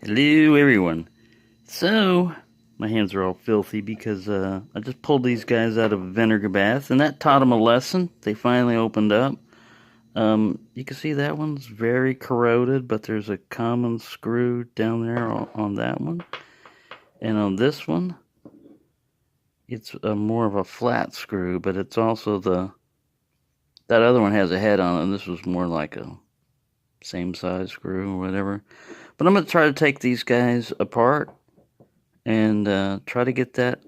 Hello, everyone. So, my hands are all filthy because I just pulled these guys out of a vinegar bath, and that taught them a lesson. They finally opened up. You can see that one's very corroded, but there's a common screw down there on that one. And on this one, it's more of a flat screw, but it's also that other one has a head on it, and this was more like a same size screw or whatever. But I'm going to try to take these guys apart and try to get that.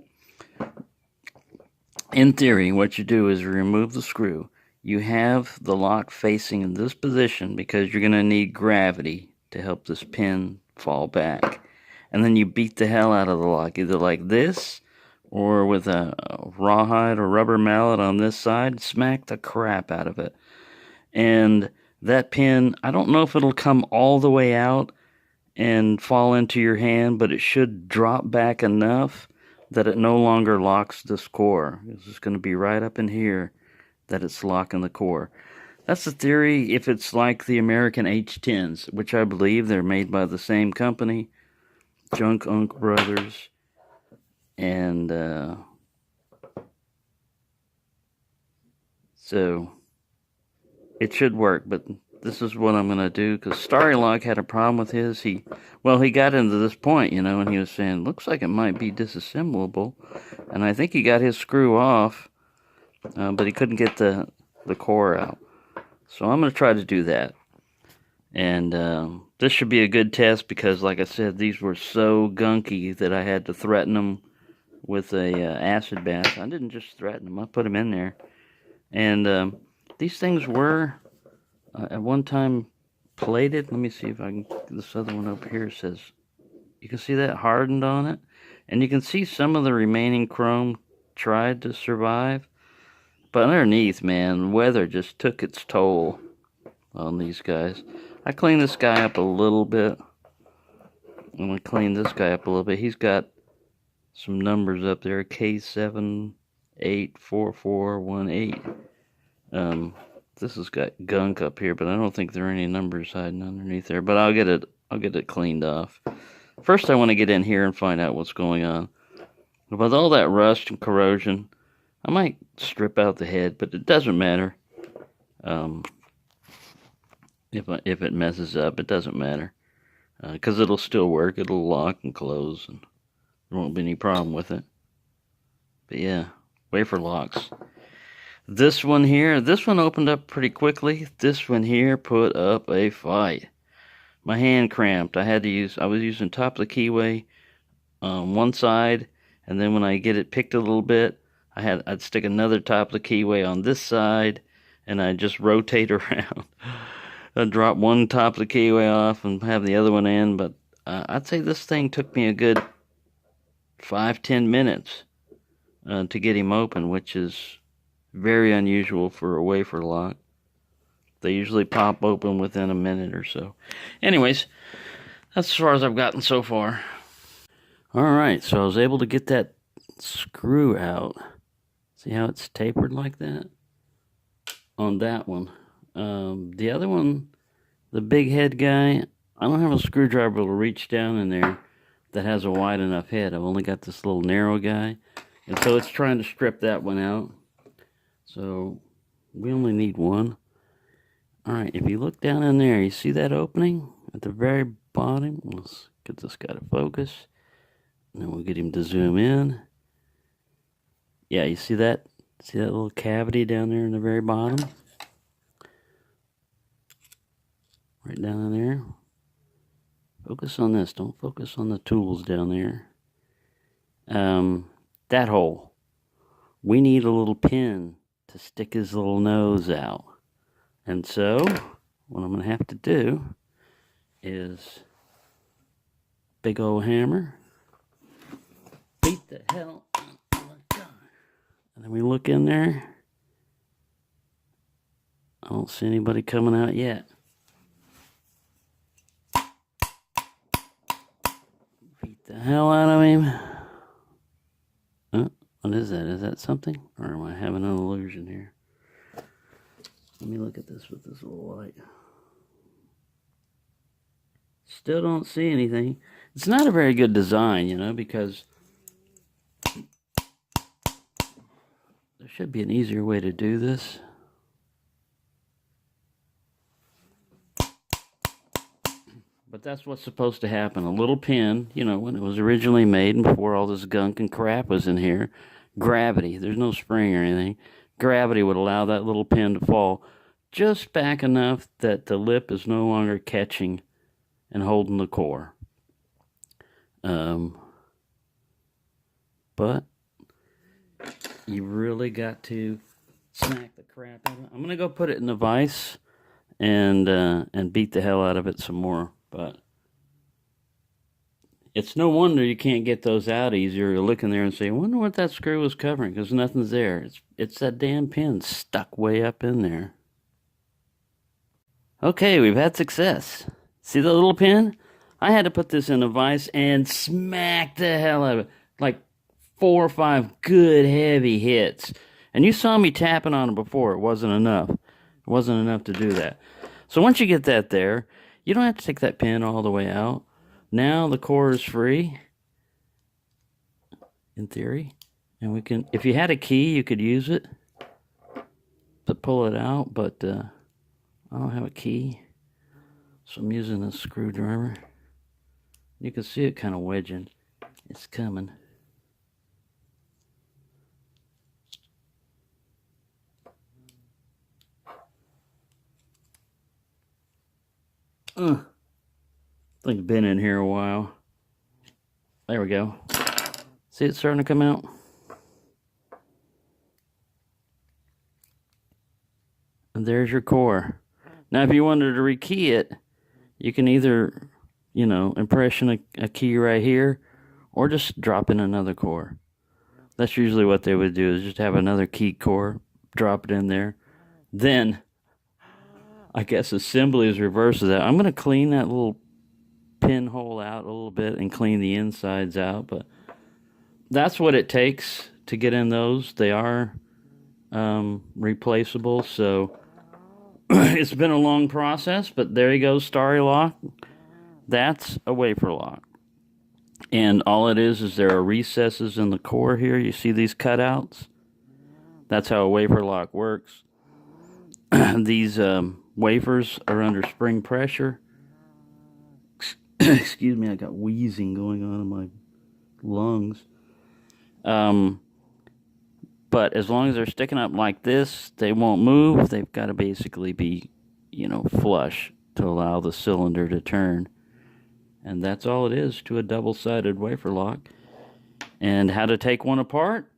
In theory, what you do is remove the screw. You have the lock facing in this position because you're going to need gravity to help this pin fall back. And then you beat the hell out of the lock, either like this or with a rawhide or rubber mallet on this side. Smack the crap out of it. And that pin, I don't know if it'll come all the way out and fall into your hand, but it should drop back enough that it no longer locks this core. It's just going to be right up in here that it's locking the core. That's the theory if it's like the American H10s, which I believe they're made by the same company, Junk Unk Brothers, and so it should work, but this is what I'm going to do, because Starrylock had a problem with his. He got into this point, and he was saying, looks like it might be disassemblable. And I think he got his screw off, but he couldn't get the core out. So I'm going to try to do that. And this should be a good test, because, like I said, these were so gunky that I had to threaten them with a acid bath. I didn't just threaten them, I put them in there. And these things were at one time plated. Let me see if I can. This other one over here says, you can see that hardened on it, and you can see some of the remaining chrome tried to survive, but underneath, man, weather just took its toll on these guys. I cleaned this guy up a little bit. I'm gonna clean this guy up a little bit. He's got some numbers up there, K784418. This has got gunk up here, but I don't think there are any numbers hiding underneath there. But I'll get it cleaned off. First, I want to get in here and find out what's going on. With all that rust and corrosion, I might strip out the head, but it doesn't matter. If it messes up, it doesn't matter, because it'll still work. It'll lock and close, and there won't be any problem with it. But yeah, wafer locks. This one here, this one opened up pretty quickly. This one here put up a fight. My hand cramped. I was using top of the keyway on one side, and then when I get it picked a little bit, I'd stick another top of the keyway on this side, and I'd just rotate around. I'd drop one top of the keyway off and have the other one in, but I'd say this thing took me a good 5-10 minutes to get him open, which is very unusual for a wafer lock. They usually pop open within a minute or so. Anyways, that's as far as I've gotten so far. Alright, so I was able to get that screw out. See how it's tapered like that? On that one. The other one, the big head guy, I don't have a screwdriver to reach down in there that has a wide enough head. I've only got this little narrow guy. And so it's trying to strip that one out. So we only need one. Alright, if you look down in there, you see that opening at the very bottom? Let's get this guy to focus. And then we'll get him to zoom in. Yeah, you see that? See that little cavity down there in the very bottom? Right down in there. Focus on this. Don't focus on the tools down there. That hole. We need a little pin to stick his little nose out. And so, what I'm going to have to do is big old hammer, beat the hell out of the guy. And then we look in there. I don't see anybody coming out yet. Beat the hell out of him. What is that? Is that something? Or am I having an illusion here? Let me look at this with this little light. Still don't see anything. It's not a very good design, you know, because there should be an easier way to do this. But that's what's supposed to happen. A little pin, you know, when it was originally made and before all this gunk and crap was in here, gravity, there's no spring or anything, gravity would allow that little pin to fall just back enough that the lip is no longer catching and holding the core. But you really got to smack the crap out of it. I'm going to go put it in the vise and beat the hell out of it some more. But it's no wonder you can't get those out easier. You look in there and say, I wonder what that screw was covering, because nothing's there. It's that damn pin stuck way up in there. Okay, we've had success. See the little pin? I had to put this in a vise and smack the hell out of it. Like 4 or 5 good heavy hits. And you saw me tapping on it before. It wasn't enough. It wasn't enough to do that. So once you get that there, you don't have to take that pin all the way out. Now the core is free, in theory. And we can, if you had a key, you could use it to pull it out, but I don't have a key. So I'm using a screwdriver. You can see it kind of wedging. It's coming. I think it's been in here a while. There we go. See it starting to come out? And there's your core. Now if you wanted to rekey it, you can either, you know, impression a key right here, or just drop in another core. That's usually what they would do, is just have another key core, drop it in there. Then, I guess assembly is reverse of that. I'm going to clean that little pinhole out a little bit and clean the insides out, but that's what it takes to get in those. They are replaceable, so it's been a long process, but there you go, Starrylock. That's a wafer lock. And all it is there are recesses in the core here. You see these cutouts? That's how a wafer lock works. These wafers are under spring pressure. Excuse me, I got wheezing going on in my lungs. But as long as they're sticking up like this, they won't move. They've got to basically be, you know, flush to allow the cylinder to turn. And that's all it is to a double-sided wafer lock. And how to take one apart?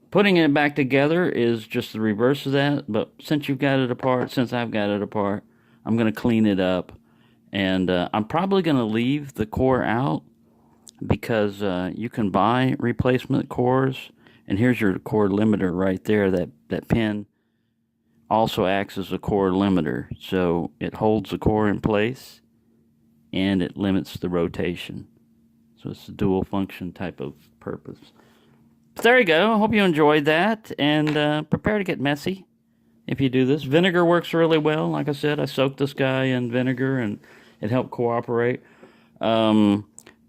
Putting it back together is just the reverse of that. But since you've got it apart, since I've got it apart, I'm going to clean it up. And I'm probably going to leave the core out, because you can buy replacement cores. And here's your core limiter right there. That pin also acts as a core limiter. So it holds the core in place and it limits the rotation. So it's a dual function type of purpose. But there you go. I hope you enjoyed that. And prepare to get messy if you do this. Vinegar works really well. Like I said, I soaked this guy in vinegar and it helped cooperate.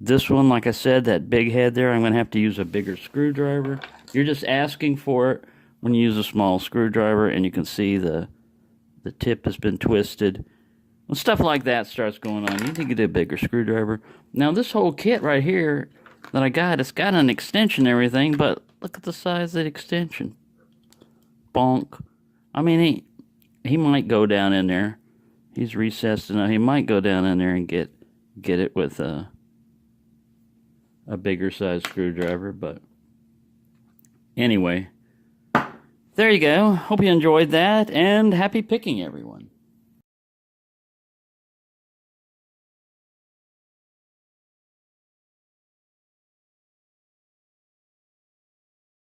This one, like I said, that big head there, I'm going to have to use a bigger screwdriver. You're just asking for it when you use a small screwdriver, and you can see the tip has been twisted. When stuff like that starts going on, you need to get a bigger screwdriver. Now, this whole kit right here that I got, it's got an extension and everything, but look at the size of the extension. Bonk. I mean, he might go down in there. He's recessed enough. He might go down in there and get it with a bigger size screwdriver, but anyway, there you go. Hope you enjoyed that, and happy picking, everyone.